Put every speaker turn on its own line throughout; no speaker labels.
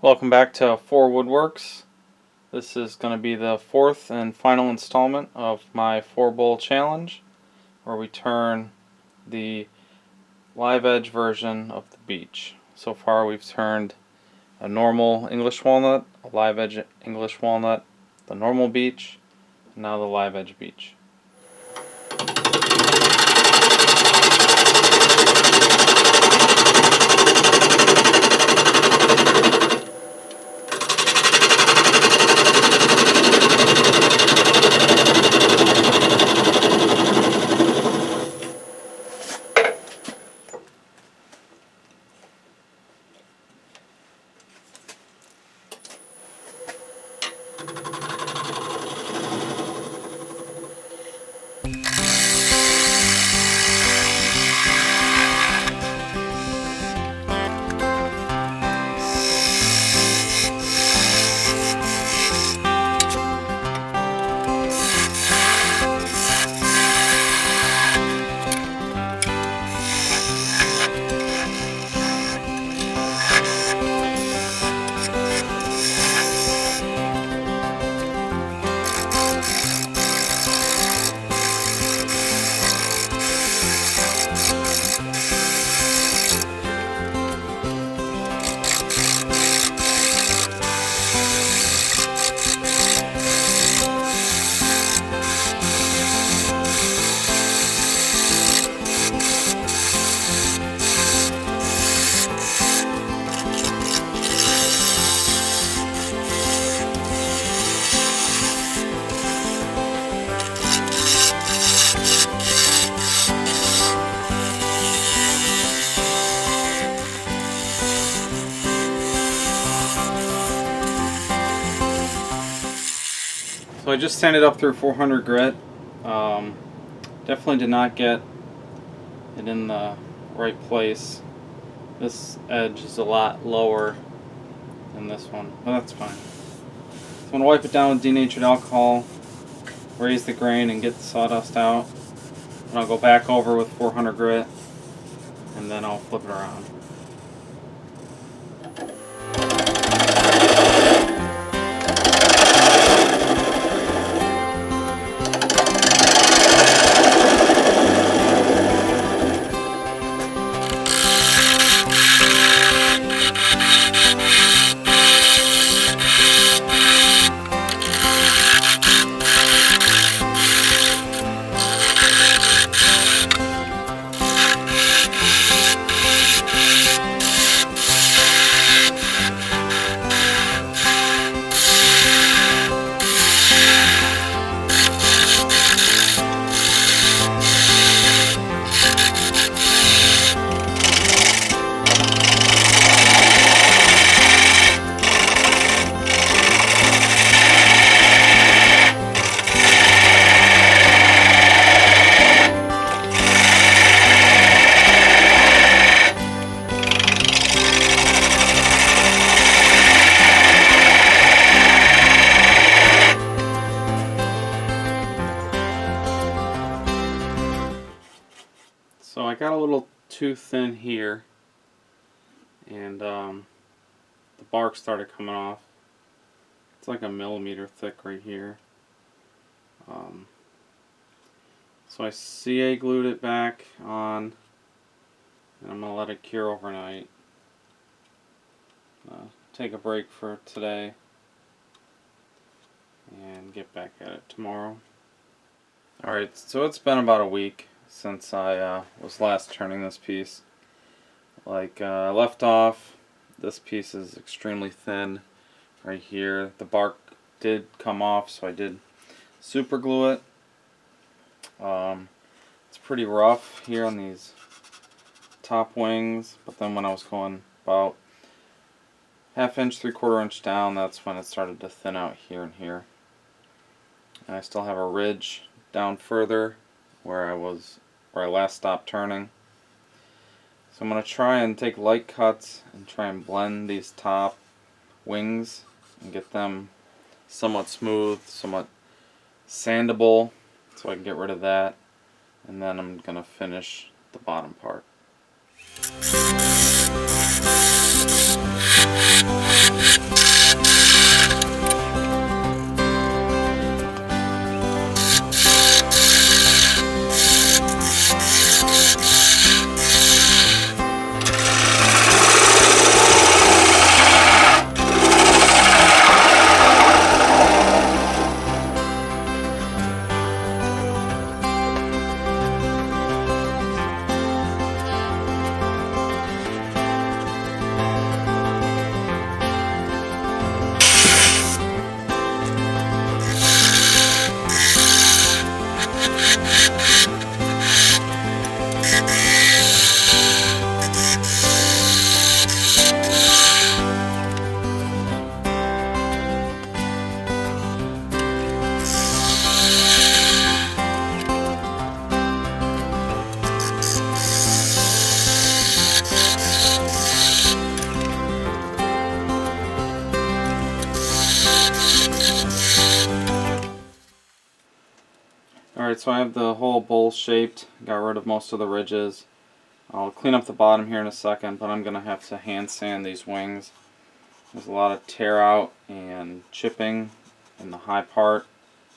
Welcome back to 4Woodworks. This is going to be the fourth and final installment of my 4-bowl challenge, where we turn the live edge version of the Beech. So far we've turned a normal English walnut, a live edge English walnut, the normal Beech, and now the live edge Beech. So I just sanded up through 400 grit. Definitely did not get it in the right place. This edge is a lot lower than this one, but that's fine. So I'm going to wipe it down with denatured alcohol, raise the grain and get the sawdust out. And I'll go back over with 400 grit and then I'll flip it around. So I got a little too thin here, and the bark started coming off. It's like a millimeter thick right here. So I CA glued it back on, and I'm going to let it cure overnight. Take a break for today, and get back at it tomorrow. Alright, so it's been about a week since I was last turning this piece. Like I left off, this piece is extremely thin right here. The bark did come off, so I did super glue it. It's pretty rough here on these top wings, but then when I was going about 1/2 inch, 3/4 inch down, that's when it started to thin out here and here. And I still have a ridge down further where I last stopped turning. So I'm going to try and take light cuts and try and blend these top wings and get them somewhat smooth, somewhat sandable, so I can get rid of that, and then I'm going to finish the bottom part. Alright, so I have the whole bowl shaped, got rid of most of the ridges. I'll clean up the bottom here in a second, but I'm going to have to hand sand these wings. There's a lot of tear out and chipping in the high part,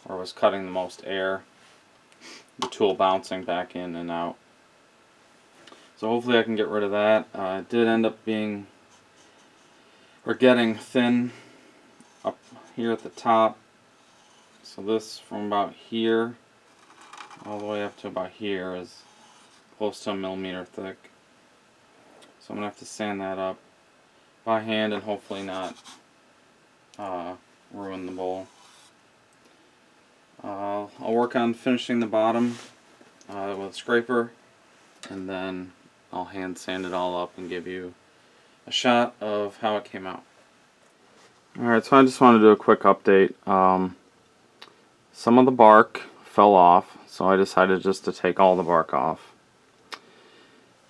where it was cutting the most air. The tool bouncing back in and out. So hopefully I can get rid of that. It did end up being, or getting thin up here at the top. So this from about here all the way up to about here is close to 1 millimeter thick. So I'm going to have to sand that up by hand and hopefully not ruin the bowl. I'll work on finishing the bottom with a scraper, and then I'll hand sand it all up and give you a shot of how it came out. Alright, so I just want to do a quick update. Some of the bark fell off, so I decided just to take all the bark off.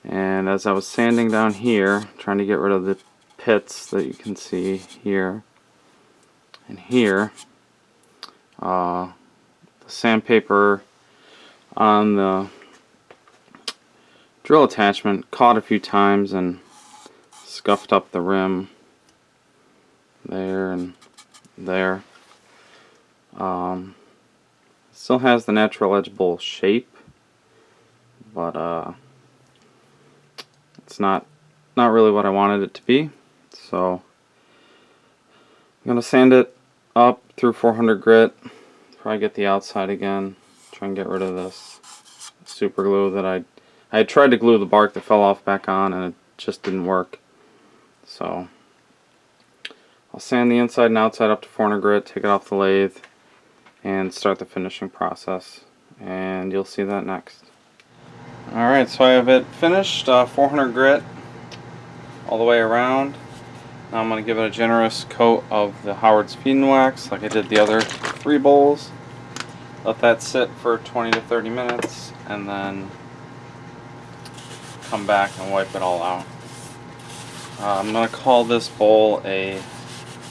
And as I was sanding down here, trying to get rid of the pits that you can see here and here, the sandpaper on the drill attachment caught a few times and scuffed up the rim there and there. Still has the natural edge bowl shape, but it's not really what I wanted it to be. So I'm gonna sand it up through 400 grit, probably get the outside again, try and get rid of this super glue that I had tried to glue the bark that fell off back on, and it just didn't work. So I'll sand the inside and outside up to 400 grit, take it off the lathe, and start the finishing process, and you'll see that next. Alright, so I have it finished, 400 grit all the way around. Now I'm going to give it a generous coat of the Howard's Feed and Wax like I did the other 3 bowls. Let that sit for 20 to 30 minutes and then come back and wipe it all out. I'm going to call this bowl a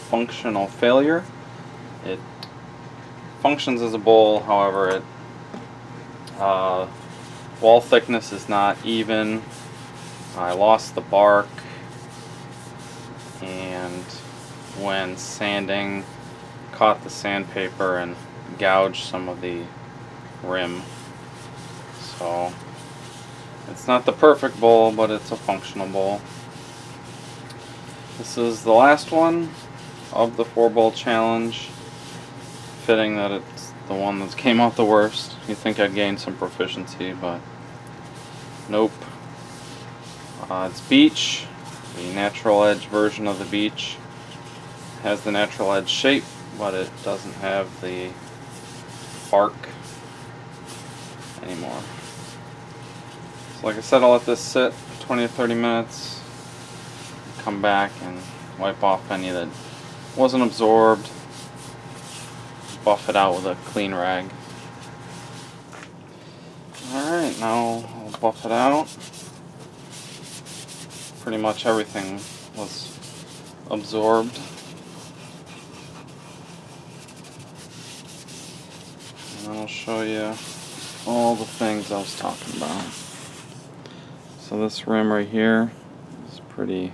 functional failure. It functions as a bowl, however it wall thickness is not even. I lost the bark, and when sanding caught the sandpaper and gouged some of the rim. So it's not the perfect bowl, but it's a functional bowl. This is the last one of the 4-bowl challenge. Fitting that it's the one that came out the worst. You'd think I'd gain some proficiency, but nope. It's Beech, the natural edge version of the Beech. It has the natural edge shape, but it doesn't have the bark anymore. So like I said, I'll let this sit 20 to 30 minutes, come back and wipe off any that wasn't absorbed, buff it out with a clean rag. Alright, now I'll buff it out. Pretty much everything was absorbed. And then I'll show you all the things I was talking about. So this rim right here is pretty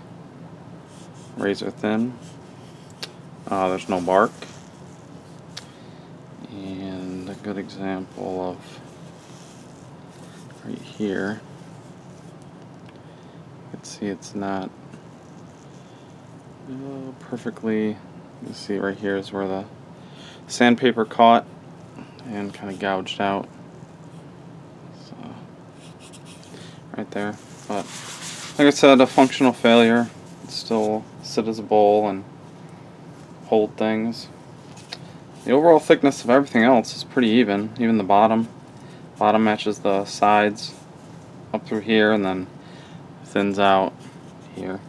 razor thin. There's no bark. And a good example of right here, you can see it's not perfectly. You see right here is where the sandpaper caught and kind of gouged out. So right there. But like I said, a functional failure. It still sit as a bowl and hold things. The overall thickness of everything else is pretty even. Even the bottom matches the sides. up through here and then thins out here.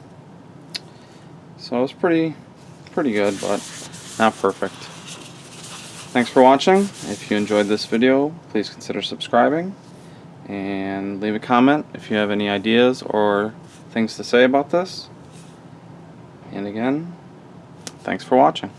So it's pretty good, but not perfect. Thanks for watching. If you enjoyed this video, please consider subscribing and leave a comment if you have any ideas or things to say about this. And again, thanks for watching.